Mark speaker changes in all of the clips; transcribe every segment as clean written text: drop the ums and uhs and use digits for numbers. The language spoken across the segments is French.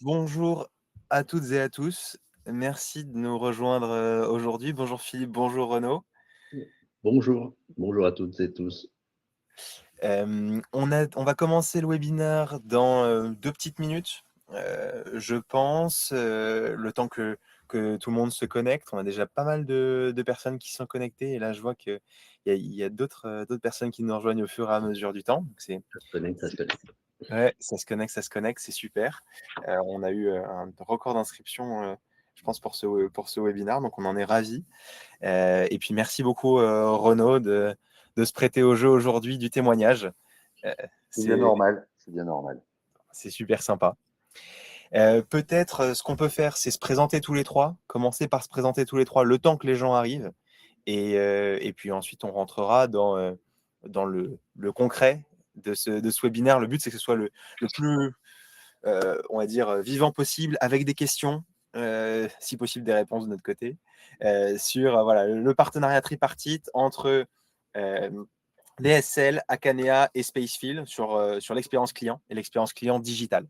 Speaker 1: Bonjour à toutes et à tous. Merci de nous rejoindre aujourd'hui. Bonjour Philippe, bonjour Renaud.
Speaker 2: Bonjour, bonjour à toutes et tous.
Speaker 1: On va commencer le webinaire dans 2 petites minutes, je pense, le temps que tout le monde se connecte. On a déjà pas mal de personnes qui sont connectées et là je vois qu'il y a d'autres personnes qui nous rejoignent au fur et à mesure du temps. Donc
Speaker 2: Ça se connecte, ça se connecte.
Speaker 1: ouais, ça se connecte, c'est super. On a eu un record d'inscription, je pense, pour ce webinaire, donc on en est ravis. Et puis merci beaucoup, Renaud, de se prêter au jeu aujourd'hui du témoignage. Euh,
Speaker 3: C'est bien
Speaker 1: c'est,
Speaker 3: normal, c'est bien normal.
Speaker 1: c'est super sympa. Peut-être ce qu'on peut faire, c'est se présenter tous les trois, commencer par se présenter tous les trois le temps que les gens arrivent. Et puis ensuite, on rentrera dans le concret de ce webinaire. Le but, c'est que ce soit le plus on va dire, vivant possible, avec des questions, si possible des réponses de notre côté, sur voilà, le partenariat tripartite entre DSL, Akanea et Spacefield sur l'expérience client et l'expérience client digitale.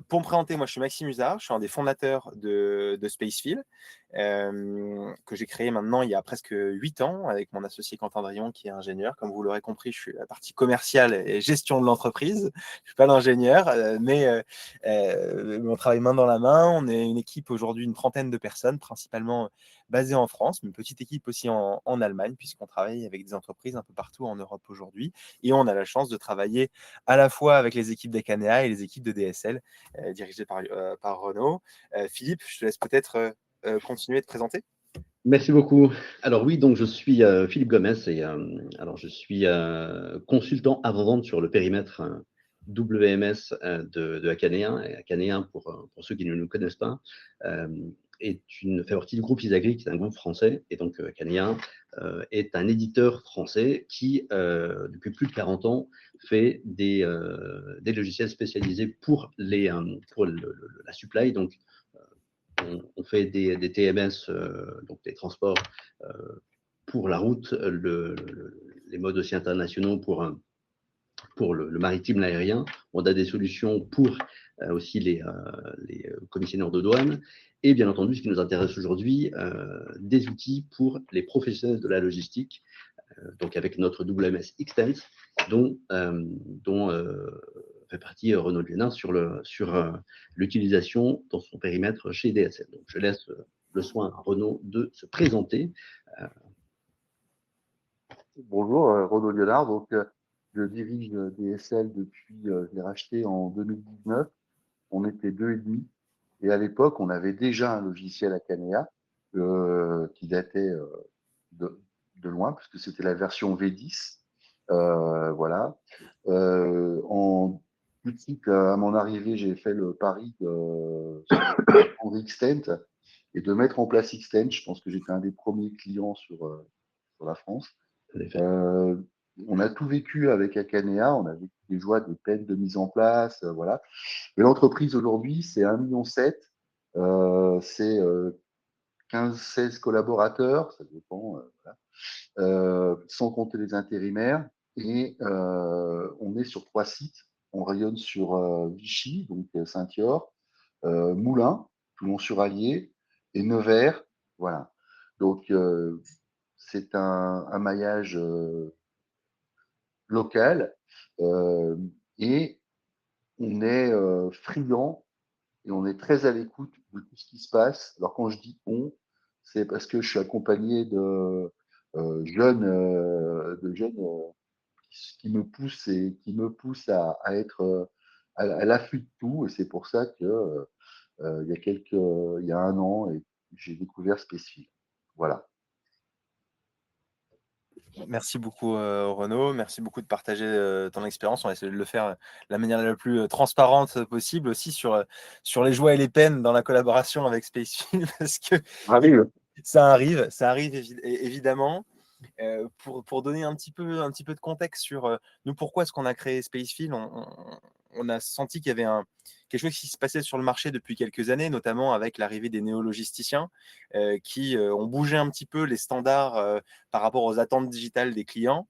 Speaker 1: Pour me présenter, moi je suis Maxime Husard, je suis un des fondateurs de Spacefield, que j'ai créé maintenant il y a presque 8 ans avec mon associé Quentin Drion qui est ingénieur. Comme vous l'aurez compris, je suis la partie commerciale et gestion de l'entreprise. Je ne suis pas l'ingénieur, mais on travaille main dans la main. On est une équipe aujourd'hui, une trentaine de personnes, principalement basées en France, mais une petite équipe aussi en Allemagne, puisqu'on travaille avec des entreprises un peu partout en Europe aujourd'hui. Et on a la chance de travailler à la fois avec les équipes d'Ecanea et les équipes de DSL, dirigées par Renaud. Philippe, je te laisse peut-être continuer de présenter.
Speaker 2: Merci beaucoup. Alors oui, donc je suis Philippe Gomez et alors je suis consultant avant-vente sur le périmètre WMS de Akanea. Et Akanea, pour ceux qui ne nous connaissent pas, euh, fait partie du groupe Isagri, qui est un groupe français. Et donc Akanea est un éditeur français qui, depuis plus de 40 ans, fait des logiciels spécialisés pour la supply. Donc on fait des TMS, donc des transports pour la route, les modes aussi internationaux pour le maritime, l'aérien. On a des solutions pour aussi les commissionnaires de douane. Et bien entendu, ce qui nous intéresse aujourd'hui, des outils pour les professionnels de la logistique, donc avec notre WMS Extens, dont fait partie Renaud Lunin sur l'utilisation dans son périmètre chez DSL. Donc je laisse le soin à Renaud de se présenter.
Speaker 3: Bonjour, Renaud Lionnard. Donc, je dirige DSL depuis, je l'ai racheté en 2019. On était deux et demi. Et à l'époque, on avait déjà un logiciel Akanea qui datait de, de loin, puisque c'était la version V10. Voilà. En tout de suite, à mon arrivée, j'ai fait le pari de prendre Xtent et de mettre en place Xtent. Je pense que j'étais un des premiers clients sur la France. Euh, on a tout vécu avec Akanea, on a vécu des joies, des peines de mise en place, voilà. Mais l'entreprise aujourd'hui, c'est 1,7 million, c'est 15-16 collaborateurs, ça dépend, voilà. Sans compter les intérimaires. Et on est sur 3 sites. On rayonne sur Vichy, donc Saint-Yor, Moulins, Toulon-sur-Allier et Nevers. Voilà. Donc, c'est un maillage local euh, et on est friand et on est très à l'écoute de tout ce qui se passe. Alors, quand je dis on, c'est parce que je suis accompagné de jeunes qui me poussent à être à l'affût de tout. Et c'est pour ça que il y a un an, j'ai découvert Spacefield. Voilà.
Speaker 1: Merci beaucoup, Renaud. Merci beaucoup de partager ton expérience. On va essayer de le faire de la manière la plus transparente possible aussi sur les joies et les peines dans la collaboration avec Spacefield parce que
Speaker 3: Ravi.
Speaker 1: ça arrive évidemment. Pour donner un petit peu de contexte sur nous, pourquoi est-ce qu'on a créé Spacefield, on a senti qu'il y avait quelque chose qui se passait sur le marché depuis quelques années, notamment avec l'arrivée des néologisticiens qui ont bougé un petit peu les standards par rapport aux attentes digitales des clients.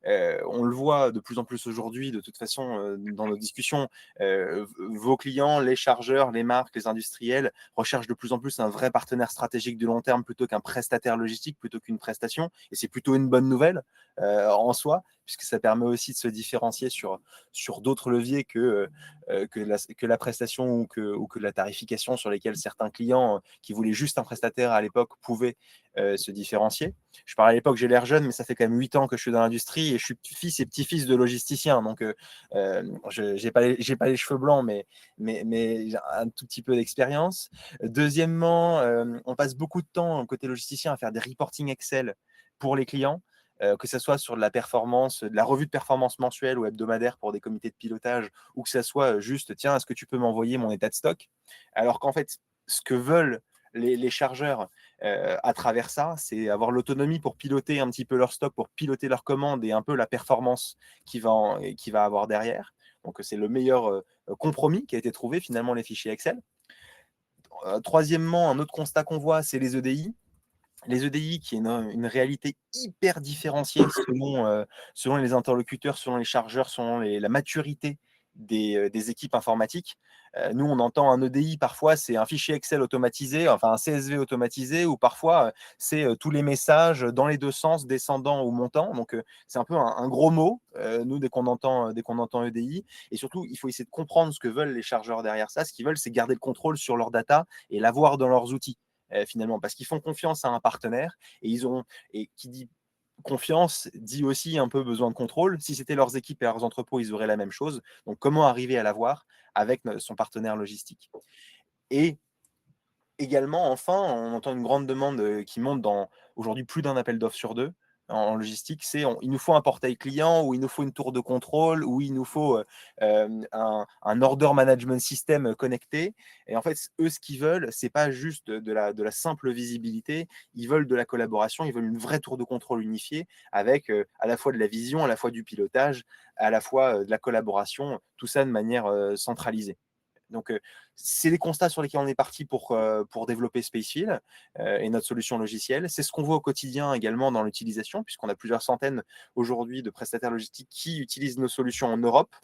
Speaker 1: On le voit de plus en plus aujourd'hui, de toute façon, dans nos discussions, vos clients, les chargeurs, les marques, les industriels recherchent de plus en plus un vrai partenaire stratégique de long terme plutôt qu'un prestataire logistique, plutôt qu'une prestation. Et c'est plutôt une bonne nouvelle en soi, puisque ça permet aussi de se différencier sur d'autres leviers que la prestation ou que la tarification sur lesquels certains clients qui voulaient juste un prestataire à l'époque pouvaient se différencier. Je parle à l'époque, j'ai l'air jeune, mais ça fait quand même 8 ans que je suis dans l'industrie et je suis fils et petit-fils de logisticiens. Donc, je n'ai pas les cheveux blancs, mais j'ai un tout petit peu d'expérience. Deuxièmement, on passe beaucoup de temps côté logisticien à faire des reporting Excel pour les clients. Que ce soit sur de la performance, de la revue de performance mensuelle ou hebdomadaire pour des comités de pilotage, ou que ce soit juste, tiens, est-ce que tu peux m'envoyer mon état de stock? Alors qu'en fait, ce que veulent les chargeurs à travers ça, c'est avoir l'autonomie pour piloter un petit peu leur stock, pour piloter leurs commandes et un peu la performance qu'il va avoir derrière. Donc, c'est le meilleur compromis qui a été trouvé, finalement, les fichiers Excel. Troisièmement, un autre constat qu'on voit, c'est les EDI. Les EDI, qui est une réalité hyper différenciée selon les interlocuteurs, selon les chargeurs, selon la maturité des équipes informatiques. Nous, on entend un EDI, parfois, c'est un fichier Excel automatisé, enfin un CSV automatisé, ou parfois, c'est tous les messages dans les deux sens, descendant ou montant. Donc, c'est un peu un gros mot, nous, dès qu'on entend EDI. Et surtout, il faut essayer de comprendre ce que veulent les chargeurs derrière ça. Ce qu'ils veulent, c'est garder le contrôle sur leur data et l'avoir dans leurs outils. Finalement, parce qu'ils font confiance à un partenaire et qui dit confiance dit aussi un peu besoin de contrôle. Si c'était leurs équipes et leurs entrepôts, ils auraient la même chose. Donc, comment arriver à l'avoir avec son partenaire logistique? Et également, enfin, on entend une grande demande qui monte dans aujourd'hui plus d'un appel d'offres sur deux en logistique, il nous faut un portail client, ou il nous faut une tour de contrôle, ou il nous faut un order management system connecté. Et en fait, eux, ce qu'ils veulent, c'est pas juste de la simple visibilité, ils veulent de la collaboration, ils veulent une vraie tour de contrôle unifiée avec à la fois de la vision, à la fois du pilotage, à la fois de la collaboration, tout ça de manière centralisée. Donc, c'est les constats sur lesquels on est parti pour développer Spacefield et notre solution logicielle. C'est ce qu'on voit au quotidien également dans l'utilisation, puisqu'on a plusieurs centaines aujourd'hui de prestataires logistiques qui utilisent nos solutions en Europe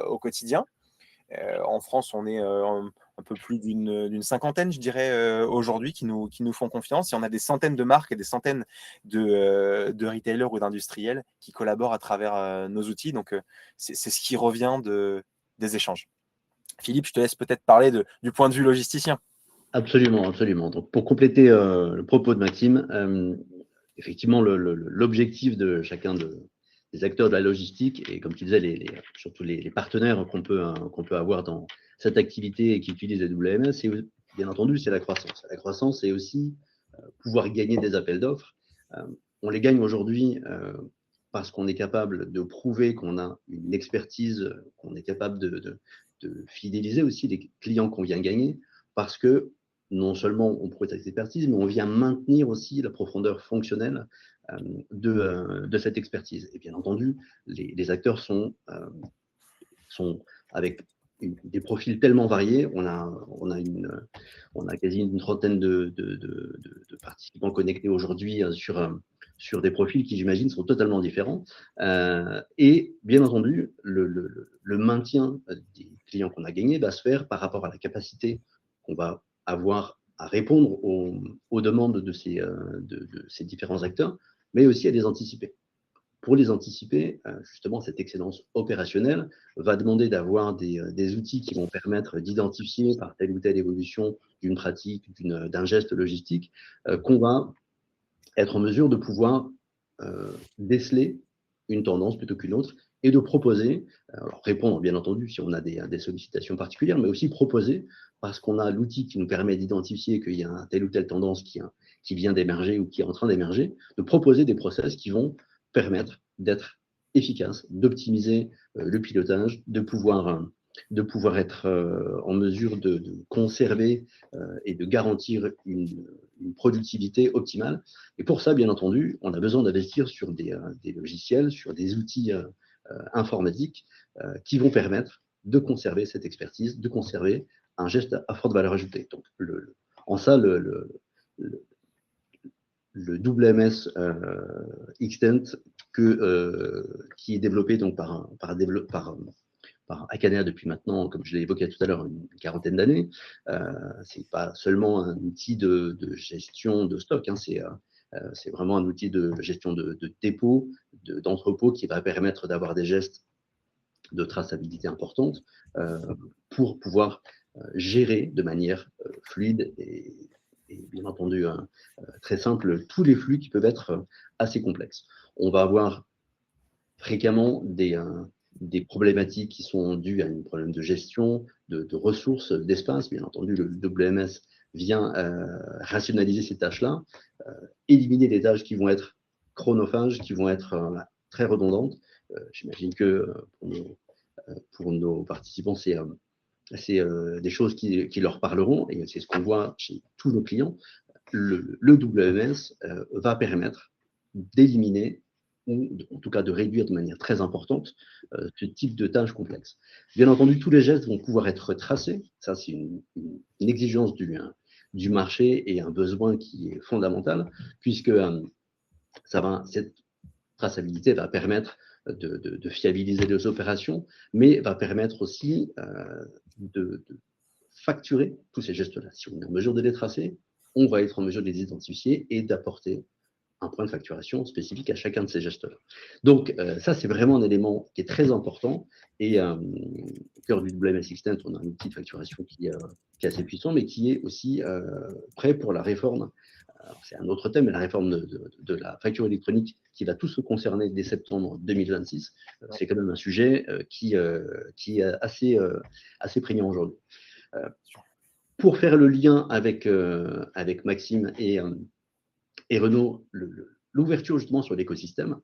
Speaker 1: au quotidien. En France, on est un peu plus d'une cinquantaine, je dirais, aujourd'hui, qui nous font confiance. Et on a des centaines de marques et des centaines de retailers ou d'industriels qui collaborent à travers nos outils. Donc, c'est ce qui revient des échanges. Philippe, je te laisse peut-être parler du point de vue logisticien.
Speaker 2: Absolument, absolument. Donc, pour compléter le propos de Maxime, effectivement, l'objectif de chacun des acteurs de la logistique, et comme tu disais, surtout les partenaires qu'on peut avoir dans cette activité et qui utilisent les WMS, c'est bien entendu, c'est la croissance. La croissance, c'est aussi pouvoir gagner des appels d'offres. On les gagne aujourd'hui parce qu'on est capable de prouver qu'on a une expertise, qu'on est capable de fidéliser aussi les clients qu'on vient gagner, parce que non seulement on prouve cette expertise, mais on vient maintenir aussi la profondeur fonctionnelle de cette expertise. Et bien entendu, les acteurs sont avec des profils tellement variés. On a quasi une trentaine de participants connectés aujourd'hui sur des profils qui, j'imagine, sont totalement différents. Et bien entendu, le maintien des clients qu'on a gagnés va se faire par rapport à la capacité qu'on va avoir à répondre aux demandes de ces différents acteurs, mais aussi à les anticiper. Pour les anticiper, justement, cette excellence opérationnelle va demander d'avoir des outils qui vont permettre d'identifier par telle ou telle évolution d'une pratique, d'un geste logistique, qu'on va être en mesure de pouvoir déceler une tendance plutôt qu'une autre et de proposer, alors répondre bien entendu si on a des sollicitations particulières, mais aussi proposer, parce qu'on a l'outil qui nous permet d'identifier qu'il y a telle ou telle tendance qui vient d'émerger ou qui est en train d'émerger, de proposer des process qui vont permettre d'être efficace, d'optimiser le pilotage, de pouvoir être en mesure de conserver et de garantir une productivité optimale. Et pour ça, bien entendu, on a besoin d'investir sur des logiciels, sur des outils informatiques qui vont permettre de conserver cette expertise, de conserver un geste à forte valeur ajoutée. Donc, en ça, le WMS Extent qui est développé donc par Akanea depuis maintenant, comme je l'ai évoqué tout à l'heure, une quarantaine d'années. Ce n'est pas seulement un outil de gestion de stock, hein, c'est vraiment un outil de gestion de dépôt, d'entrepôt qui va permettre d'avoir des gestes de traçabilité importante pour pouvoir gérer de manière fluide et bien entendu très simple tous les flux qui peuvent être assez complexes. On va avoir fréquemment des problématiques qui sont dues à un problème de gestion, de ressources, d'espace. Bien entendu, le WMS vient rationaliser ces tâches-là, éliminer des tâches qui vont être chronophages, qui vont être très redondantes. J'imagine que pour nos participants, c'est des choses qui leur parleront, et c'est ce qu'on voit chez tous nos clients. Le WMS va permettre d'éliminer ou en tout cas de réduire de manière très importante ce type de tâches complexes. Bien entendu, tous les gestes vont pouvoir être tracés. Ça, c'est une exigence du marché et un besoin qui est fondamental, puisque cette traçabilité va permettre de fiabiliser les opérations, mais va permettre aussi de facturer tous ces gestes-là. Si on est en mesure de les tracer, on va être en mesure de les identifier et d'apporter un point de facturation spécifique à chacun de ces gestes-là. Donc, ça, c'est vraiment un élément qui est très important. Et au cœur du WMS Extent, on a un outil de facturation qui est assez puissant, mais qui est aussi prêt pour la réforme. C'est un autre thème, mais la réforme de la facture électronique qui va tous se concerner dès septembre 2026. C'est quand même un sujet qui est assez prégnant aujourd'hui. Pour faire le lien avec Maxime et Renaud, l'ouverture justement sur l'écosystème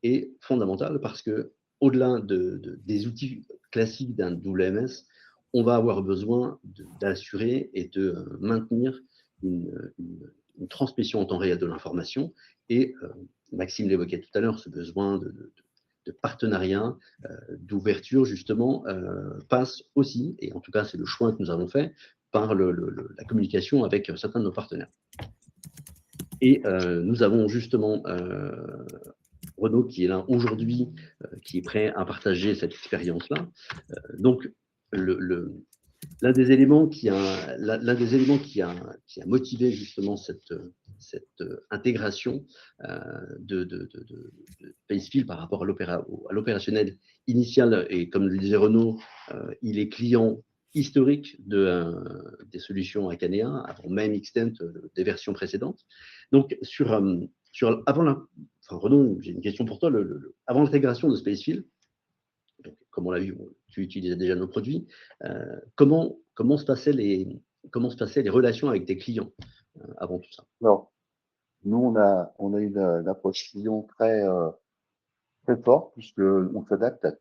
Speaker 2: est fondamentale parce que au-delà des outils classiques d'un WMS, on va avoir besoin d'assurer et de maintenir une transmission en temps réel de l'information. Et Maxime l'évoquait tout à l'heure, ce besoin de partenariat, d'ouverture justement, passe aussi, et en tout cas c'est le choix que nous avons fait, par la communication avec certains de nos partenaires. Et nous avons justement Renaud qui est là aujourd'hui, qui est prêt à partager cette expérience-là. Donc, l'un des éléments qui a motivé justement cette intégration de Spacefil par rapport à l'opérationnel initial, et comme le disait Renaud, il est client historique des solutions Akanea, avant même Extent, des versions précédentes. Donc, Renaud, j'ai une question pour toi. Avant l'intégration de Spacefil, comme on l'a vu, tu utilisais déjà nos produits. Comment se passaient les relations avec tes clients avant tout ça?
Speaker 3: Alors, nous, on a une approche client très forte, puisqu'on s'adapte à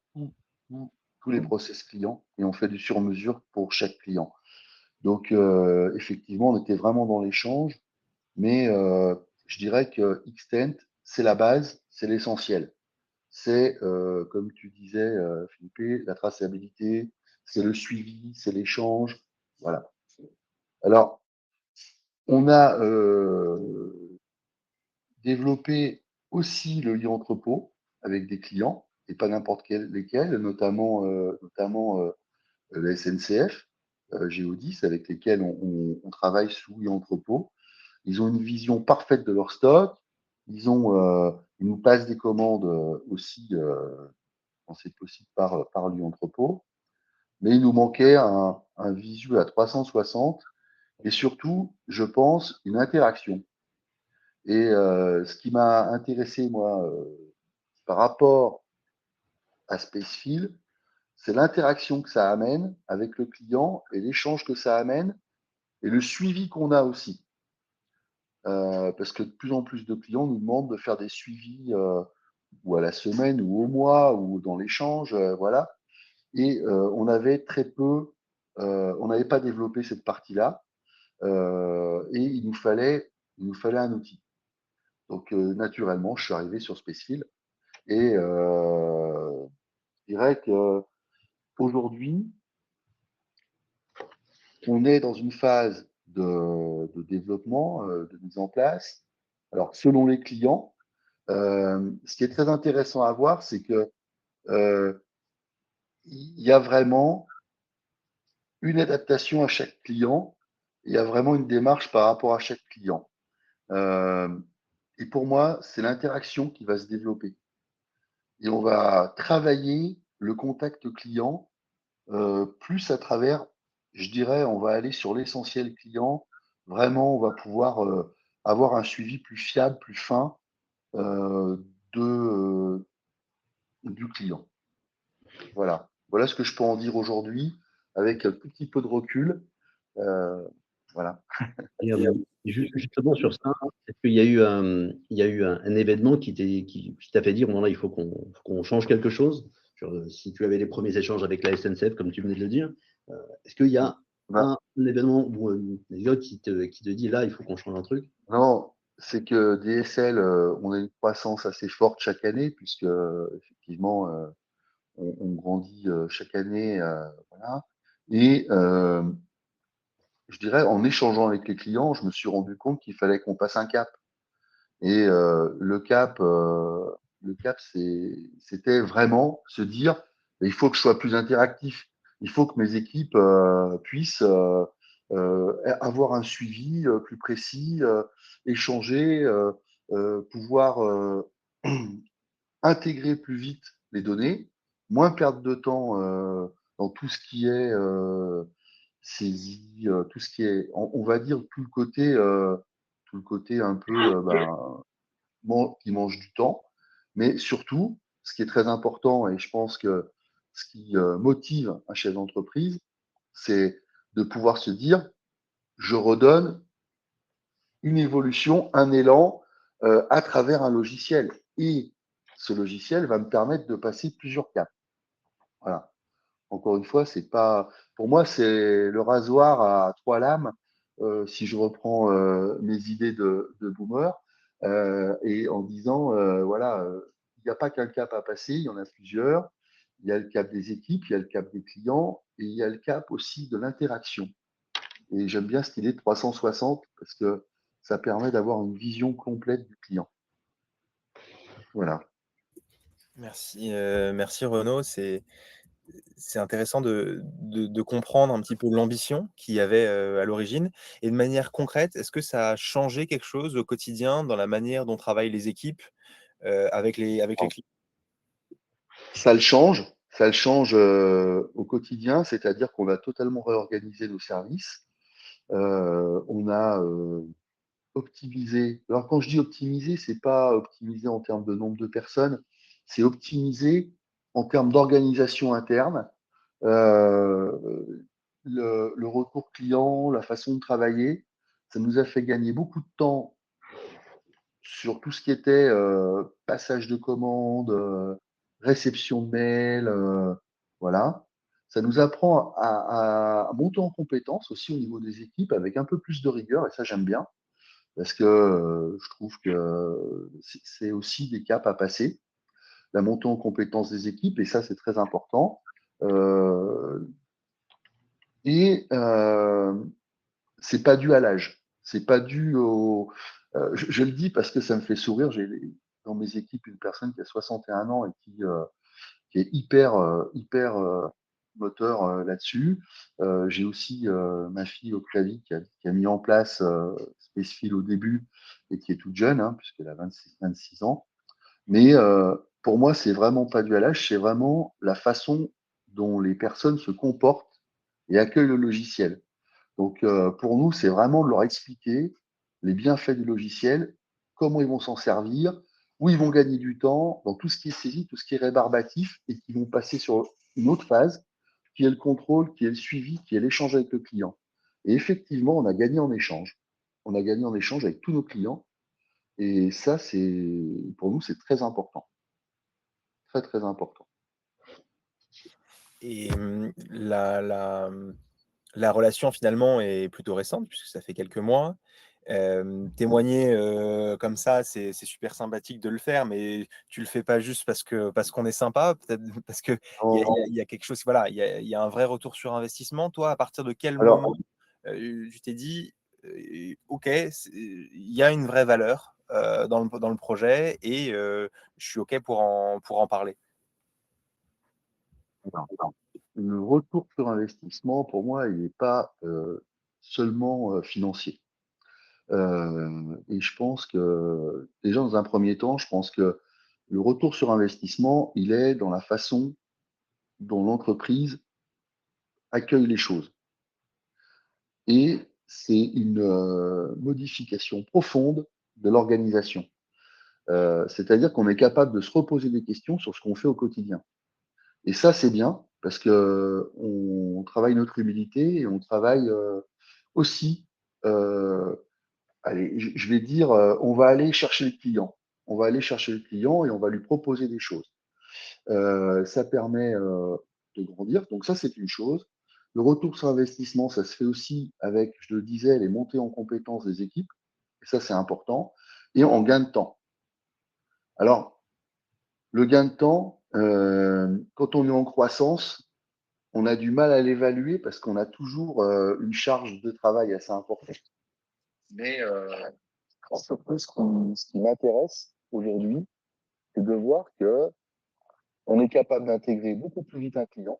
Speaker 3: tous les process clients et on fait du sur-mesure pour chaque client. Donc, effectivement, on était vraiment dans l'échange, mais je dirais que Extent, c'est la base, c'est l'essentiel. C'est, comme tu disais, Philippe, la traçabilité, c'est le suivi, c'est l'échange. Voilà. Alors, on a développé aussi le lien entrepôt avec des clients, et pas n'importe lesquels, notamment la SNCF, Géodis, avec lesquels on travaille sous lien entrepôt. Ils ont une vision parfaite de leur stock. Ils nous passent des commandes aussi, quand c'est possible, par lien entrepôt. Mais il nous manquait un visu à 360 et surtout, je pense, une interaction. Et ce qui m'a intéressé, moi, par rapport à Spacefil, c'est l'interaction que ça amène avec le client et l'échange que ça amène et le suivi qu'on a aussi. Parce que de plus en plus de clients nous demandent de faire des suivis ou à la semaine ou au mois ou dans l'échange, voilà. Et on avait très peu, on n'avait pas développé cette partie-là, et il nous fallait un outil. Donc naturellement, je suis arrivé sur Spacefil et je dirais que aujourd'hui, on est dans une phase de développement, de mise en place. Alors, selon les clients, ce qui est très intéressant à voir, c'est que il y a vraiment une adaptation à chaque client. Il y a vraiment une démarche par rapport à chaque client. Et pour moi, c'est l'interaction qui va se développer. Et on va travailler le contact client plus à travers, je dirais, on va aller sur l'essentiel client. Vraiment, on va pouvoir avoir un suivi plus fiable, plus fin de, du client. Voilà. Voilà ce que je peux en dire aujourd'hui avec un tout petit peu de recul. Euh, voilà.
Speaker 2: Et, justement sur ça, est-ce qu'il y a eu un événement qui t'a fait dire, bon là, il faut qu'on change quelque chose? Si tu avais les premiers échanges avec la SNCF, comme tu venais de le dire, est-ce qu'il y a
Speaker 3: Bah,
Speaker 2: un événement ou une anecdote qui te dit, là, il faut qu'on change un truc?
Speaker 3: non, c'est que DSL, on a une croissance assez forte chaque année, puisque effectivement, on grandit chaque année. Voilà. Et je dirais, en échangeant avec les clients, je me suis rendu compte qu'il fallait qu'on passe un cap. Et le cap, c'était vraiment se dire, il faut que je sois plus interactif. Il faut que mes équipes puissent avoir un suivi plus précis, échanger, pouvoir intégrer plus vite les données, moins perdre de temps dans tout ce qui est saisie, tout ce qui est, on va dire tout le côté un peu qui mange du temps, mais surtout, ce qui est très important, et je pense que ce qui motive un chef d'entreprise, c'est de pouvoir se dire, je redonne une évolution, un élan à travers un logiciel. Et ce logiciel va me permettre de passer plusieurs caps. Voilà. Encore une fois, c'est pas, pour moi, c'est le rasoir à trois lames. Si je reprends mes idées de boomer, et en disant, voilà, il n'y a pas qu'un cap à passer, il y en a plusieurs. Il y a le cap des équipes, il y a le cap des clients, et il y a le cap aussi de l'interaction. Et j'aime bien cette idée de 360 parce que ça permet d'avoir une vision complète du client. Voilà.
Speaker 1: Merci Renaud. C'est intéressant de comprendre un petit peu l'ambition qu'il y avait à l'origine. Et de manière concrète, est-ce que ça a changé quelque chose au quotidien dans la manière dont travaillent les équipes avec les clients?
Speaker 3: Ça le change au quotidien, c'est-à-dire qu'on a totalement réorganisé nos services. On a optimisé. Alors quand je dis optimiser, c'est pas optimiser en termes de nombre de personnes, c'est optimiser en termes d'organisation interne, euh, le retour client, la façon de travailler. Ça nous a fait gagner beaucoup de temps sur tout ce qui était passage de commandes, réception de mails, voilà. Ça nous apprend à monter en compétence aussi au niveau des équipes avec un peu plus de rigueur, et ça j'aime bien, parce que je trouve que c'est aussi des caps à passer, la montée en compétence des équipes, et ça c'est très important. Euh, et c'est pas dû à l'âge, c'est pas dû au. Je le dis parce que ça me fait sourire. J'ai dans mes équipes une personne qui a 61 ans et qui est hyper moteur là-dessus. J'ai aussi ma fille Octavie qui a mis en place Spacefield au début et qui est toute jeune, hein, puisqu'elle a 26 ans. Mais pour moi, c'est vraiment pas dû à l'âge, c'est vraiment la façon dont les personnes se comportent et accueillent le logiciel. Donc, pour nous, c'est vraiment de leur expliquer les bienfaits du logiciel, comment ils vont s'en servir, où ils vont gagner du temps, dans tout ce qui est saisie, tout ce qui est rébarbatif, et qui vont passer sur une autre phase, qui est le contrôle, qui est le suivi, qui est l'échange avec le client. Et effectivement, on a gagné en échange. On a gagné en échange avec tous nos clients. Et ça, pour nous, c'est très important. Très, très important.
Speaker 1: Et la relation finalement est plutôt récente, puisque ça fait quelques mois. Témoigner comme ça, c'est super sympathique de le faire, mais tu le fais pas juste parce qu'on est sympa, peut-être parce que il y a quelque chose, voilà, il y a un vrai retour sur investissement. Toi, à partir de quel
Speaker 3: Alors,
Speaker 1: moment tu t'es dit, ok, il y a une vraie valeur dans le projet et je suis ok pour en parler.
Speaker 3: le retour sur investissement, pour moi, il n'est pas seulement financier. Et je pense que, déjà, dans un premier temps, je pense que le retour sur investissement, il est dans la façon dont l'entreprise accueille les choses. Et c'est une modification profonde de l'organisation. C'est-à-dire qu'on est capable de se reposer des questions sur ce qu'on fait au quotidien. Et ça, c'est bien parce que on travaille notre humilité et on travaille aussi, euh, allez, je vais dire, on va aller chercher le client. On va aller chercher le client et on va lui proposer des choses. Ça permet de grandir. Donc ça, c'est une chose. Le retour sur investissement, ça se fait aussi avec, je le disais, les montées en compétences des équipes. Et ça, c'est important. Et en gain de temps. Alors, le gain de temps, quand on est en croissance, on a du mal à l'évaluer parce qu'on a toujours une charge de travail assez importante. Mais surtout, ce qui m'intéresse aujourd'hui, c'est de voir que on est capable d'intégrer beaucoup plus vite un client.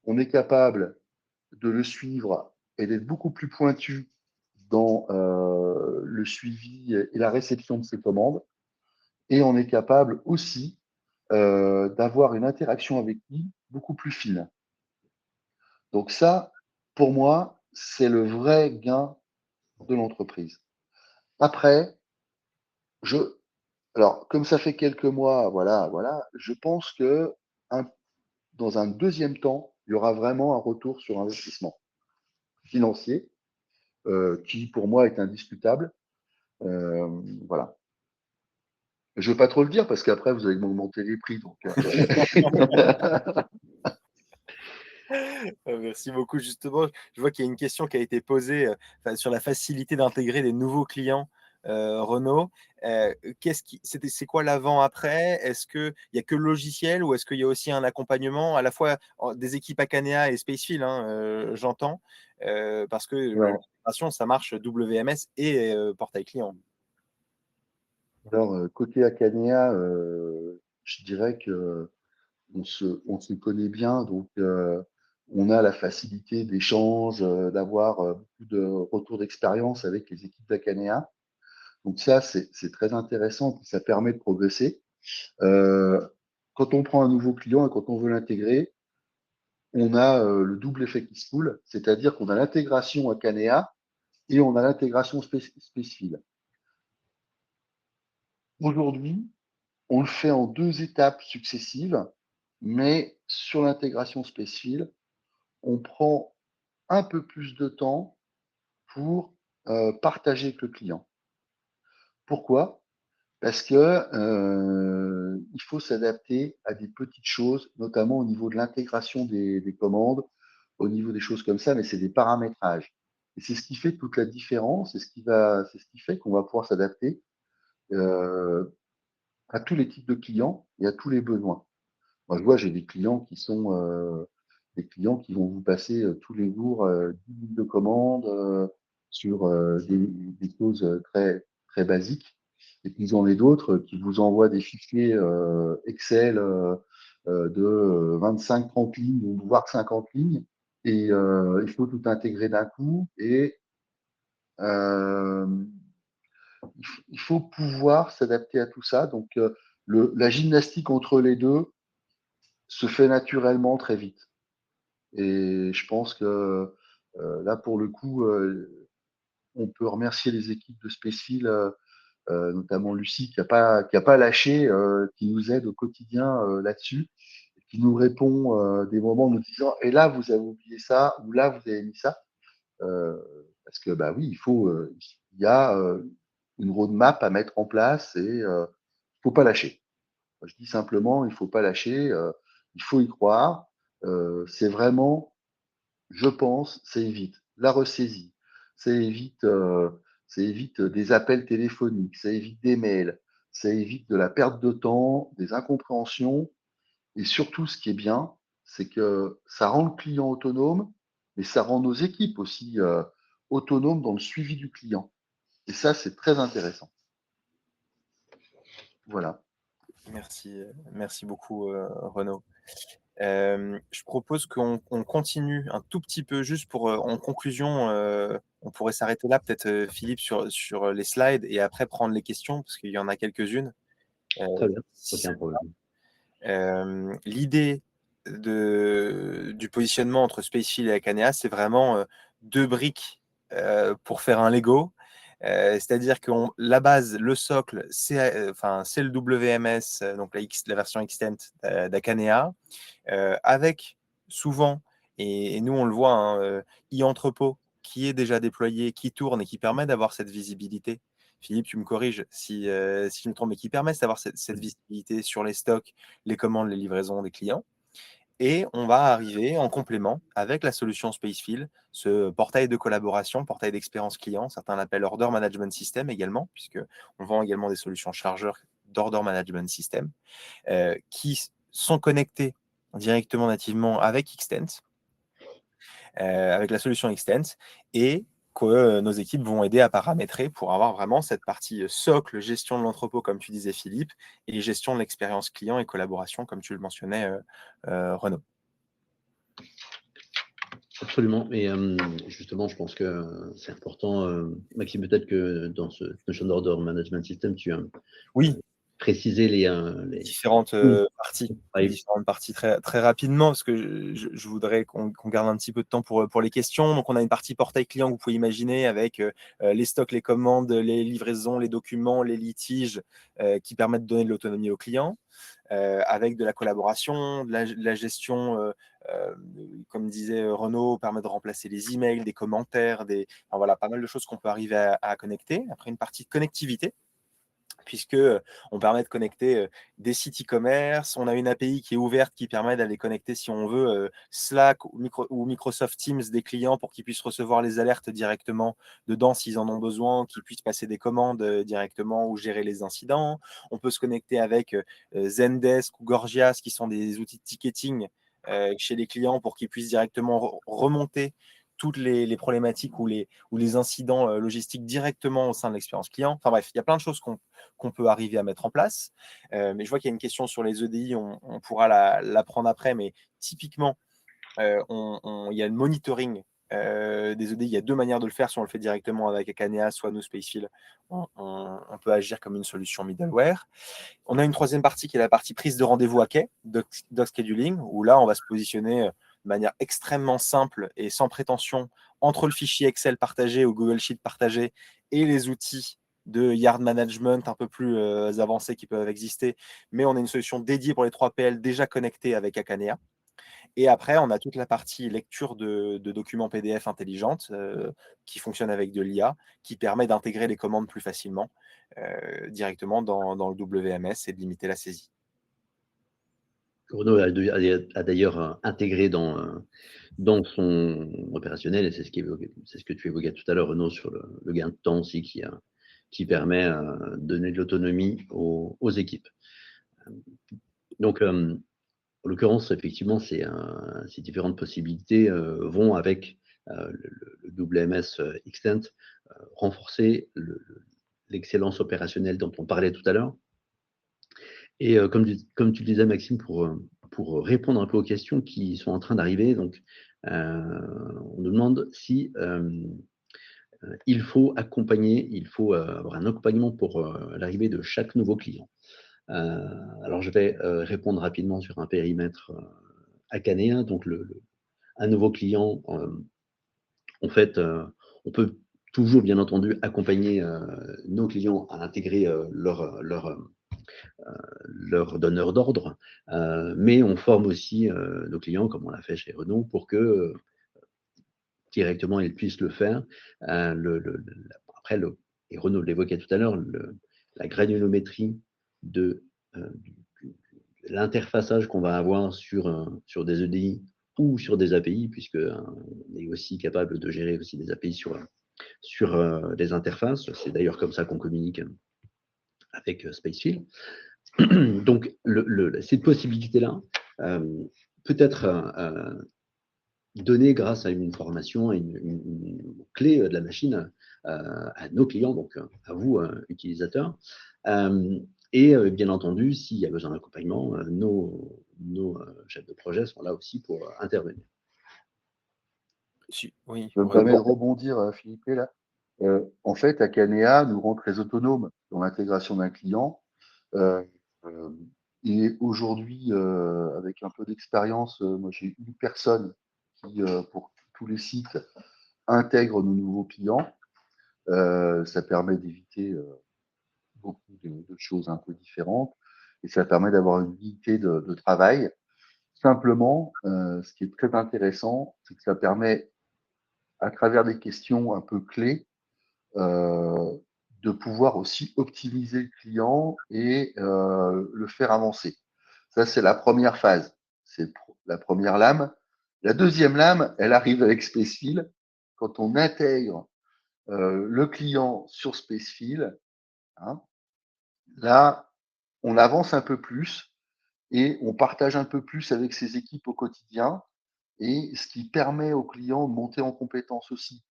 Speaker 3: On est capable de le suivre et d'être beaucoup plus pointu dans le suivi et la réception de ses commandes. Et on est capable aussi d'avoir une interaction avec lui beaucoup plus fine. Donc ça, pour moi, c'est le vrai gain de l'entreprise. Après, je, alors comme ça fait quelques mois, voilà, je pense que dans un deuxième temps, il y aura vraiment un retour sur investissement financier qui, pour moi, est indiscutable. Euh, voilà. Je ne veux pas trop le dire parce qu'après, vous allez m'augmenter les prix. Donc,
Speaker 1: Merci beaucoup. Justement, je vois qu'il y a une question qui a été posée sur la facilité d'intégrer des nouveaux clients Renault. C'est quoi l'avant-après? Est-ce qu'il n'y a que le logiciel ou est-ce qu'il y a aussi un accompagnement à la fois des équipes Akanea et Spacefield, hein, j'entends, parce que
Speaker 3: ouais.
Speaker 1: l'intégration, ça marche WMS et portail client.
Speaker 3: Alors, côté Acanea, je dirais que on se connaît bien, donc on a la facilité d'échange, d'avoir beaucoup de retours d'expérience avec les équipes d'Acanea. Donc ça, c'est très intéressant, ça permet de progresser. Euh, Quand on prend un nouveau client et quand on veut l'intégrer, on a le double effet qui se coule, c'est-à-dire qu'on a l'intégration Acanea et on a l'intégration Spacefield. Aujourd'hui, on le fait en 2 étapes successives, mais sur l'intégration Spacefield, on prend un peu plus de temps pour partager avec le client. Pourquoi? Parce que il faut s'adapter à des petites choses, notamment au niveau de l'intégration des commandes, au niveau des choses comme ça, mais c'est des paramétrages. Et c'est ce qui fait toute la différence, c'est ce qui fait qu'on va pouvoir s'adapter euh, à tous les types de clients et à tous les besoins. Moi, je vois, j'ai des clients qui sont des clients qui vont vous passer tous les jours 10 000 de commandes sur des choses très, très basiques. Et puis, j'en ai d'autres qui vous envoient des fichiers Excel de 25-30 lignes, ou voire 50 lignes. Et il faut tout intégrer d'un coup. Et euh, il faut pouvoir s'adapter à tout ça. Donc, la gymnastique entre les deux se fait naturellement très vite. Et je pense que là, pour le coup, on peut remercier les équipes de Spacefield, notamment Lucie, qui a pas lâché, qui nous aide au quotidien là-dessus, qui nous répond des moments en nous disant et là, vous avez oublié ça, ou là, vous avez mis ça. Euh, Parce que, bah oui, il y a une roadmap à mettre en place et il faut pas lâcher. Je dis simplement, il faut pas lâcher, il faut y croire. C'est vraiment, je pense, ça évite la ressaisie, ça évite, ça évite des appels téléphoniques, ça évite des mails, ça évite de la perte de temps, des incompréhensions. Et surtout, ce qui est bien, c'est que ça rend le client autonome, mais ça rend nos équipes aussi autonomes dans le suivi du client. Et ça, c'est très intéressant. Voilà.
Speaker 1: Merci beaucoup, Renaud. Je propose qu'on continue un tout petit peu juste pour, en conclusion, on pourrait s'arrêter là peut-être, Philippe, sur les slides et après prendre les questions parce qu'il y en a quelques-unes.
Speaker 2: Très bien,
Speaker 1: Si
Speaker 2: aucun problème.
Speaker 1: L'idée du positionnement entre Spacefield et Akanea, c'est vraiment 2 briques pour faire un Lego. C'est-à-dire que la base, le socle, c'est le WMS, donc la version Extent d'Akanea, avec souvent, et nous on le voit, hein, e-entrepôt qui est déjà déployé, qui tourne et qui permet d'avoir cette visibilité. Philippe, tu me corriges si je me trompe, mais qui permet d'avoir cette visibilité sur les stocks, les commandes, les livraisons des clients. Et on va arriver en complément avec la solution Spacefield, ce portail de collaboration, portail d'expérience client, certains l'appellent Order Management System également, puisque on vend également des solutions chargeurs d'Order Management System, qui sont connectés directement nativement avec Extent, avec la solution Extent, et que nos équipes vont aider à paramétrer pour avoir vraiment cette partie socle, gestion de l'entrepôt, comme tu disais Philippe, et gestion de l'expérience client et collaboration, comme tu le mentionnais, Renaud.
Speaker 2: Absolument. Et justement, je pense que c'est important, Maxime, peut-être que dans ce notion d'order management system, tu as
Speaker 1: Oui,
Speaker 2: précisé les
Speaker 1: différentes
Speaker 2: oui,
Speaker 1: parties.
Speaker 2: oui,
Speaker 1: Différentes parties très rapidement, parce que je voudrais qu'on garde un petit peu de temps pour les questions. Donc, on a une partie portail client que vous pouvez imaginer avec les stocks, les commandes, les livraisons, les documents, les litiges qui permettent de donner de l'autonomie aux clients, avec de la collaboration, de la gestion, comme disait Renaud, permet de remplacer les emails, des commentaires, enfin, voilà, pas mal de choses qu'on peut arriver à connecter. Après, une partie de connectivité, puisque on permet de connecter des sites e-commerce. On a une API qui est ouverte qui permet d'aller connecter, si on veut, Slack ou Microsoft Teams des clients pour qu'ils puissent recevoir les alertes directement dedans s'ils en ont besoin, qu'ils puissent passer des commandes directement ou gérer les incidents. On peut se connecter avec Zendesk ou Gorgias, qui sont des outils de ticketing chez les clients pour qu'ils puissent directement remonter toutes les problématiques ou les incidents logistiques directement au sein de l'expérience client. Enfin bref, il y a plein de choses qu'on peut arriver à mettre en place. Mais je vois qu'il y a une question sur les EDI, on pourra la prendre après, mais typiquement, il y a le monitoring des EDI. Il y a 2 manières de le faire, soit on le fait directement avec Akanea, soit nous, Spacefield, on peut agir comme une solution middleware. On a une troisième partie qui est la partie prise de rendez-vous à quai, doc scheduling, où là, on va se positionner de manière extrêmement simple et sans prétention entre le fichier Excel partagé ou Google Sheet partagé et les outils de yard management un peu plus avancés qui peuvent exister. Mais on a une solution dédiée pour les 3 PL déjà connectée avec Akanea. Et après, on a toute la partie lecture de documents PDF intelligentes qui fonctionne avec de l'IA, qui permet d'intégrer les commandes plus facilement directement dans le WMS et de limiter la saisie.
Speaker 2: Renaud a d'ailleurs intégré dans son opérationnel, et c'est ce que tu évoquais tout à l'heure, Renaud, sur le gain de temps aussi qui permet de donner de l'autonomie aux équipes. Donc, en l'occurrence, effectivement, ces différentes possibilités vont avec le WMS Extent renforcer l'excellence opérationnelle dont on parlait tout à l'heure. Et comme tu le disais, Maxime, pour répondre un peu aux questions qui sont en train d'arriver, donc on nous demande si il faut avoir un accompagnement pour l'arrivée de chaque nouveau client. Alors, je vais répondre rapidement sur un périmètre Akanea. Donc, un nouveau client, en fait, on peut toujours, bien entendu, accompagner nos clients à intégrer leur donneur d'ordre, mais on forme aussi nos clients, comme on l'a fait chez Renault, pour que directement ils puissent le faire. Après, et Renaud l'évoquait tout à l'heure, la granulométrie de l'interfaçage qu'on va avoir sur des EDI ou sur des API, puisque on est aussi capable de gérer aussi des API sur sur les interfaces. C'est d'ailleurs comme ça qu'on communique avec Spacefield. Donc, cette possibilité-là peut être donnée grâce à une formation, une clé de la machine à nos clients, donc à vous, utilisateurs. Et bien entendu, s'il y a besoin d'accompagnement, nos chefs de projet sont là aussi pour intervenir.
Speaker 1: Oui,
Speaker 3: Je me permets de rebondir, Philippe, là. En fait, Akanea nous rend très autonomes dans l'intégration d'un client. Et aujourd'hui, avec un peu d'expérience, moi j'ai une personne qui, pour tous les sites, intègre nos nouveaux clients. Ça permet d'éviter beaucoup de choses un peu différentes et ça permet d'avoir une unité de travail. Simplement, ce qui est très intéressant, c'est que ça permet, à travers des questions un peu clés, de pouvoir aussi optimiser le client et le faire avancer. Ça, c'est la première phase. C'est la première lame. La deuxième lame, elle arrive avec Spacefield. Quand on intègre le client sur Spacefield, hein, là, on avance un peu plus et on partage un peu plus avec ses équipes au quotidien, et ce qui permet aux clients de monter en compétences aussi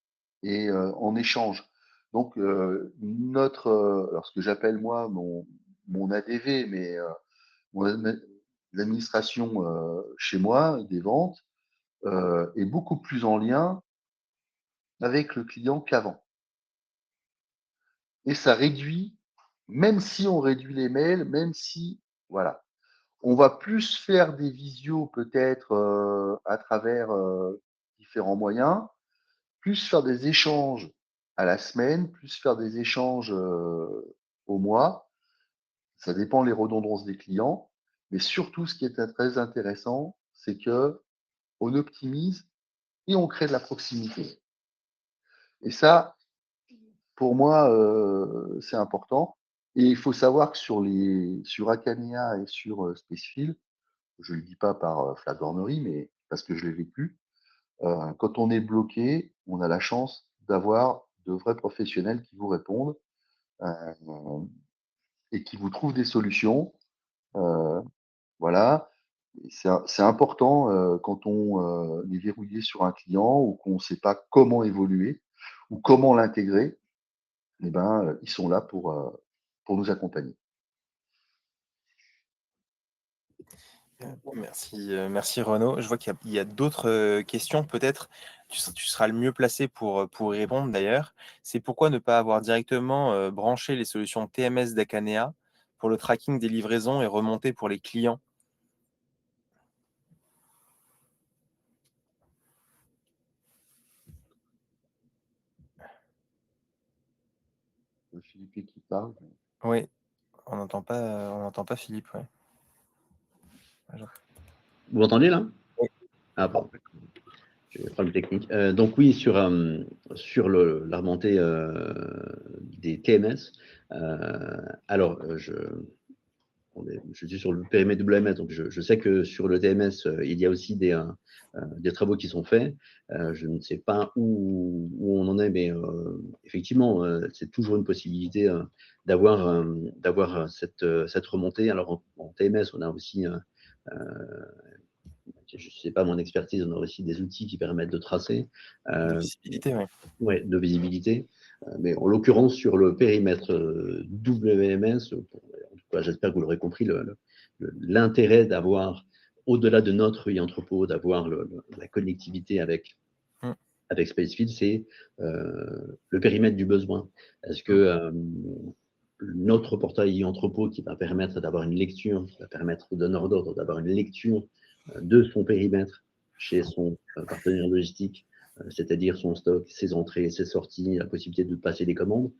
Speaker 3: et en échange. Donc alors ce que j'appelle moi mon ADV, mais l'administration chez moi des ventes est beaucoup plus en lien avec le client qu'avant. Et ça réduit, même si on réduit les mails, même si voilà. On va plus faire des visios peut-être à travers différents moyens, plus faire des échanges à la semaine, plus faire des échanges au mois. Ça dépend les redondances des clients. Mais surtout, ce qui est très intéressant, c'est que on optimise et on crée de la proximité. Et ça, pour moi, c'est important. Et il faut savoir que sur Akanea et sur Spacefield, je ne le dis pas par flagornerie, mais parce que je l'ai vécu, quand on est bloqué, on a la chance d'avoir de vrais professionnels qui vous répondent et qui vous trouvent des solutions. Voilà. C'est important quand on est verrouillé sur un client ou qu'on ne sait pas comment évoluer ou comment l'intégrer. Eh ben, ils sont là pour nous accompagner.
Speaker 1: Merci Renaud. Je vois qu'il y a d'autres questions. Peut-être tu seras le mieux placé pour y répondre d'ailleurs. C'est pourquoi ne pas avoir directement branché les solutions TMS d'Akanea pour le tracking des livraisons et remonter pour les clients.
Speaker 3: Philippe qui parle.
Speaker 1: Oui, on n'entend pas Philippe. Ouais.
Speaker 2: Vous m'entendez là?
Speaker 1: Oui.
Speaker 2: Ah, pardon. J'ai des problèmes techniques. Donc oui, sur la remontée des TMS, alors je suis sur le périmètre WMS, donc je sais que sur le TMS, il y a aussi des travaux qui sont faits. Je ne sais pas où on en est, mais effectivement, c'est toujours une possibilité d'avoir cette remontée. Alors en TMS, on a aussi, je ne sais pas mon expertise, on a aussi des outils qui permettent de tracer.
Speaker 1: De visibilité, oui.
Speaker 2: Ouais, de visibilité. Mais en l'occurrence, sur le périmètre WMS, en tout cas, j'espère que vous l'aurez compris, l'intérêt d'avoir, au-delà de notre e-entrepôt, d'avoir la connectivité avec Spacefield, c'est le périmètre du besoin. Est-ce que notre portail e-entrepôt qui va permettre d'avoir une lecture, qui va permettre au donneur d'ordre d'avoir une lecture de son périmètre chez son partenaire logistique, c'est-à-dire son stock, ses entrées, ses sorties, la possibilité de passer des commandes.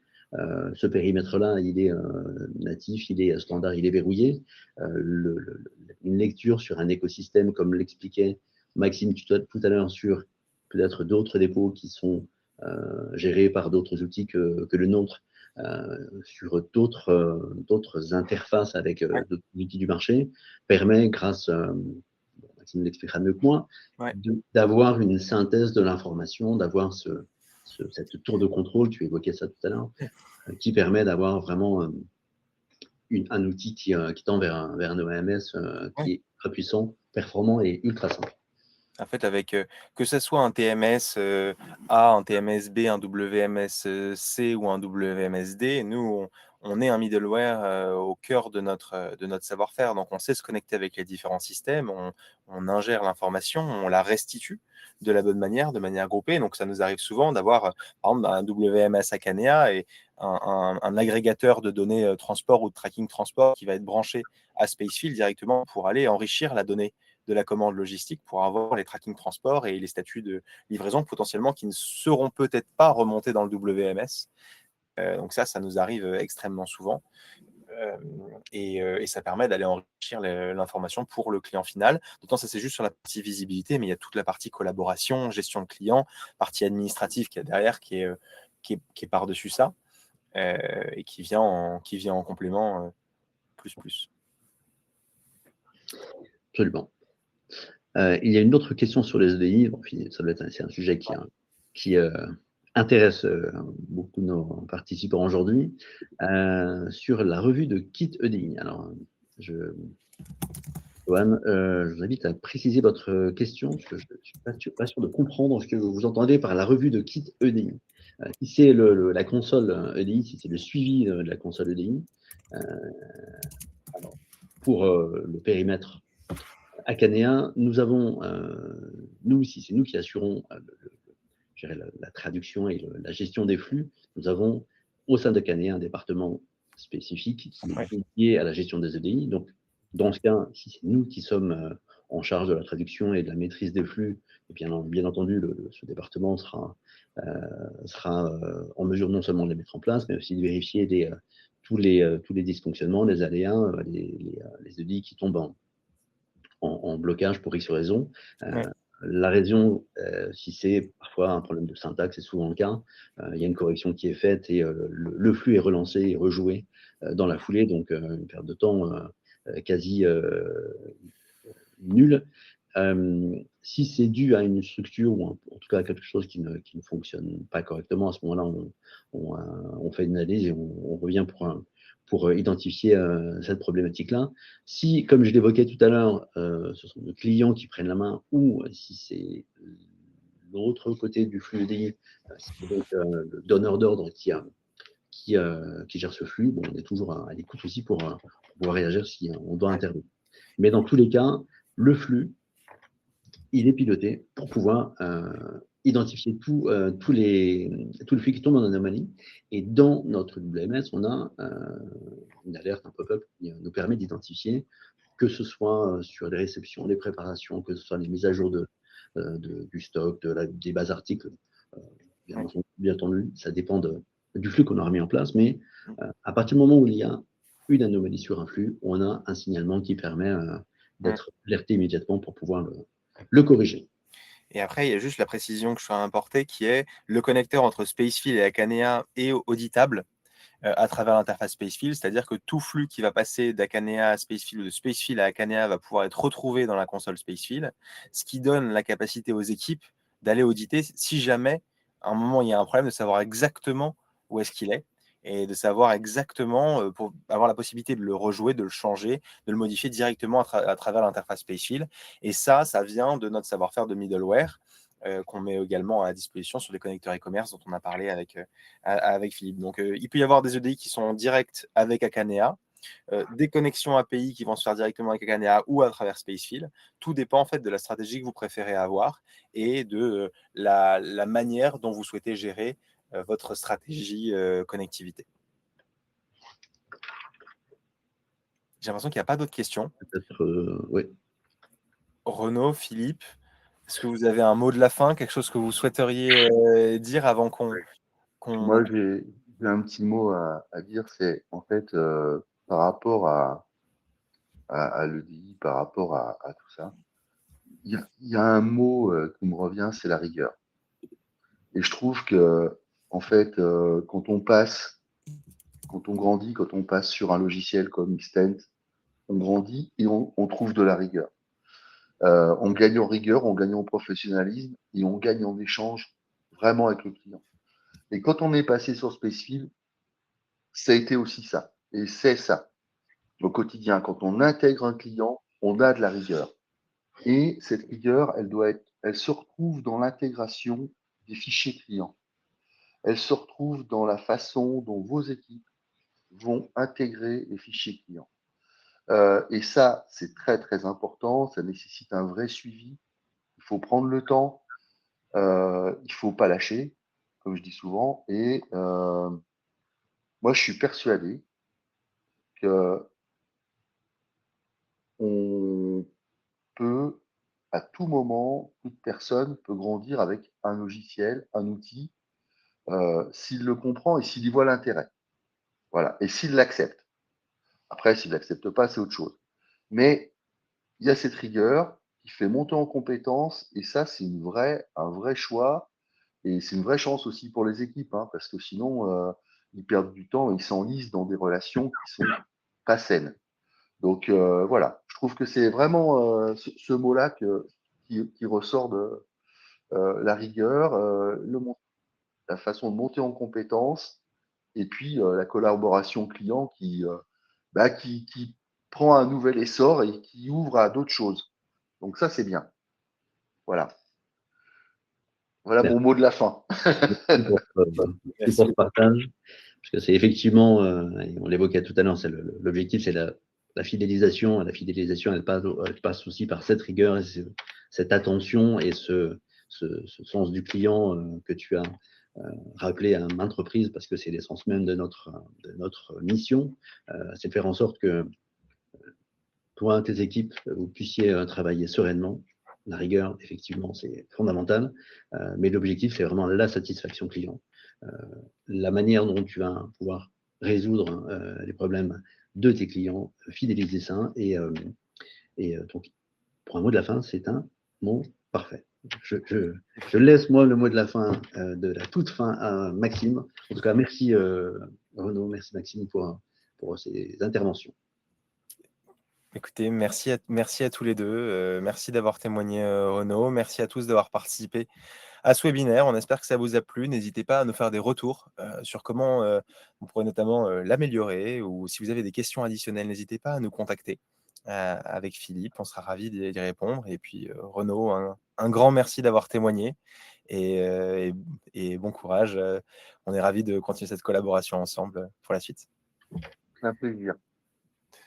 Speaker 2: Ce périmètre-là, il est natif, il est standard, il est verrouillé. Une lecture sur un écosystème, comme l'expliquait Maxime tout à l'heure, sur peut-être d'autres dépôts qui sont gérés par d'autres outils que le nôtre, sur d'autres interfaces avec d'autres outils du marché, permet, grâce Maxime l'expliquera mieux que moi, d'avoir une synthèse de l'information, d'avoir cette tour de contrôle, tu évoquais ça tout à l'heure, qui permet d'avoir vraiment un outil qui tend vers un OMS qui est très puissant, performant et ultra simple.
Speaker 1: En fait, avec que ce soit un TMS A, un TMS B, un WMS C ou un WMS D, nous, on est un middleware au cœur de notre savoir-faire. Donc, on sait se connecter avec les différents systèmes, on ingère l'information, on la restitue de la bonne manière, de manière groupée. Donc, ça nous arrive souvent d'avoir, par exemple, un WMS Akanea et un agrégateur de données transport ou de tracking transport qui va être branché à Spacefield directement pour aller enrichir la donnée de la commande logistique pour avoir les tracking transport et les statuts de livraison potentiellement qui ne seront peut-être pas remontés dans le WMS. Donc ça nous arrive extrêmement souvent. Et ça permet d'aller enrichir l'information pour le client final. D'autant ça, c'est juste sur la partie visibilité, mais il y a toute la partie collaboration, gestion de client, partie administrative qu'il y a derrière qui est par-dessus ça et qui vient en complément plus.
Speaker 2: Absolument. Il y a une autre question sur les EDI. Bon, c'est un sujet qui intéresse beaucoup de nos participants aujourd'hui, sur la revue de kit EDI. Alors, Johan, je vous invite à préciser votre question, parce que je ne suis pas sûr de comprendre ce que vous entendez par la revue de kit EDI. Si c'est la console EDI, si c'est le suivi de la console EDI, alors, pour le périmètre Akanea, nous avons, c'est nous qui assurons la traduction et la gestion des flux. Nous avons au sein d'Akanea un département spécifique qui est dédié à la gestion des EDI. Donc, dans ce cas, si c'est nous qui sommes en charge de la traduction et de la maîtrise des flux, et bien entendu, ce département sera en mesure non seulement de les mettre en place, mais aussi de vérifier tous les dysfonctionnements, les aléas, les EDI qui tombent en blocage pour X raisons. La raison, si c'est parfois un problème de syntaxe, c'est souvent le cas, il y a une correction qui est faite et le flux est relancé et rejoué dans la foulée, donc une perte de temps quasi nulle. Si c'est dû à une structure ou en tout cas à quelque chose qui ne fonctionne pas correctement, à ce moment-là, on fait une analyse et on revient pour identifier cette problématique-là. Si, comme je l'évoquais tout à l'heure, ce sont nos clients qui prennent la main ou si c'est l'autre côté du flux EDI, si c'est donc le donneur d'ordre qui gère ce flux, bon, on est toujours à l'écoute aussi pour pouvoir réagir si on doit intervenir. Mais dans tous les cas, le flux, il est piloté pour pouvoir identifier tout le flux qui tombe en anomalie. Et dans notre WMS, on a une alerte, un pop-up qui nous permet d'identifier, que ce soit sur les réceptions, les préparations, que ce soit les mises à jour du stock, des bases articles. Bien entendu, ça dépend du flux qu'on aura mis en place, mais à partir du moment où il y a une anomalie sur un flux, on a un signalement qui permet d'être alerté immédiatement pour pouvoir le corriger.
Speaker 1: Et après, il y a juste la précision que je suis à importer qui est le connecteur entre Spacefield et Akanea est auditable à travers l'interface Spacefield, c'est-à-dire que tout flux qui va passer d'Akanea à Spacefield ou de Spacefield à Akanea va pouvoir être retrouvé dans la console Spacefield, ce qui donne la capacité aux équipes d'aller auditer si jamais à un moment il y a un problème, de savoir exactement où est-ce qu'il est et de savoir exactement pour avoir la possibilité de le rejouer, de le changer, de le modifier directement à travers l'interface Spacefield. Et ça vient de notre savoir-faire de middleware qu'on met également à disposition sur les connecteurs e-commerce dont on a parlé avec Philippe. Donc, il peut y avoir des EDI qui sont en direct avec Akanea, des connexions API qui vont se faire directement avec Akanea ou à travers Spacefield. Tout dépend en fait de la stratégie que vous préférez avoir et de la manière dont vous souhaitez gérer votre stratégie connectivité. J'ai l'impression qu'il n'y a pas d'autres questions.
Speaker 2: Peut-être, oui.
Speaker 1: Renaud, Philippe, est-ce que vous avez un mot de la fin, quelque chose que vous souhaiteriez dire avant qu'on...
Speaker 3: Moi, j'ai un petit mot à dire, c'est en fait par rapport à l'EDI, par rapport à tout ça, il y a un mot qui me revient, c'est la rigueur. Et je trouve que, en fait, quand on grandit, quand on passe sur un logiciel comme Xtent, on grandit et on trouve de la rigueur. On gagne en rigueur, on gagne en professionnalisme et on gagne en échange vraiment avec le client. Et quand on est passé sur Spacefield, ça a été aussi ça. Et c'est ça. Au quotidien, quand on intègre un client, on a de la rigueur. Et cette rigueur, elle se retrouve dans l'intégration des fichiers clients. Elle se retrouve dans la façon dont vos équipes vont intégrer les fichiers clients. Et ça, c'est très, très important. Ça nécessite un vrai suivi. Il faut prendre le temps. Il ne faut pas lâcher, comme je dis souvent. Et moi, je suis persuadé que on peut, à tout moment, toute personne peut grandir avec un logiciel, un outil, s'il le comprend et s'il y voit l'intérêt. Voilà. Et s'il l'accepte. Après, s'il l'accepte pas, c'est autre chose. Mais il y a cette rigueur qui fait monter en compétences et ça, c'est un vrai choix et c'est une vraie chance aussi pour les équipes, hein, parce que sinon, ils perdent du temps et ils s'enlisent dans des relations qui sont pas saines. Donc voilà, je trouve que c'est vraiment ce mot-là qui ressort de la rigueur, la façon de monter en compétences et puis la collaboration client qui prend un nouvel essor et qui ouvre à d'autres choses. Donc ça, c'est bien. Voilà. Voilà mon mot de la fin.
Speaker 2: Merci pour ce partage. Parce que c'est effectivement, et on l'évoquait tout à l'heure, l'objectif, c'est la fidélisation. La fidélisation, elle passe aussi par cette rigueur, et cette attention et ce sens du client que tu as rappelé à maintes reprises, parce que c'est l'essence même de notre mission. C'est de faire en sorte que toi, tes équipes, vous puissiez travailler sereinement. La rigueur, effectivement, c'est fondamental, mais l'objectif, c'est vraiment la satisfaction client. La manière dont tu vas pouvoir résoudre les problèmes de tes clients, fidéliser ça, et donc, pour un mot de la fin, c'est un mot parfait. Je laisse, moi, le mot de la fin, de la toute fin, à Maxime. En tout cas, merci Renaud, merci Maxime pour ces interventions.
Speaker 1: Écoutez, merci à tous les deux. Merci d'avoir témoigné, Renaud. Merci à tous d'avoir participé à ce webinaire. On espère que ça vous a plu. N'hésitez pas à nous faire des retours sur comment on pourrait notamment l'améliorer, ou si vous avez des questions additionnelles, n'hésitez pas à nous contacter avec Philippe. On sera ravis d'y répondre. Et puis, Renaud, un grand merci d'avoir témoigné et bon courage. On est ravis de continuer cette collaboration ensemble pour la suite.
Speaker 3: C'est un plaisir.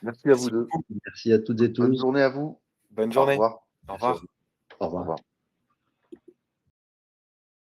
Speaker 3: Merci à vous deux.
Speaker 2: Merci à toutes et tous.
Speaker 3: Bonne journée à vous.
Speaker 1: Bonne journée.
Speaker 3: Au revoir.
Speaker 1: Au revoir.
Speaker 2: Au revoir.
Speaker 3: Au revoir.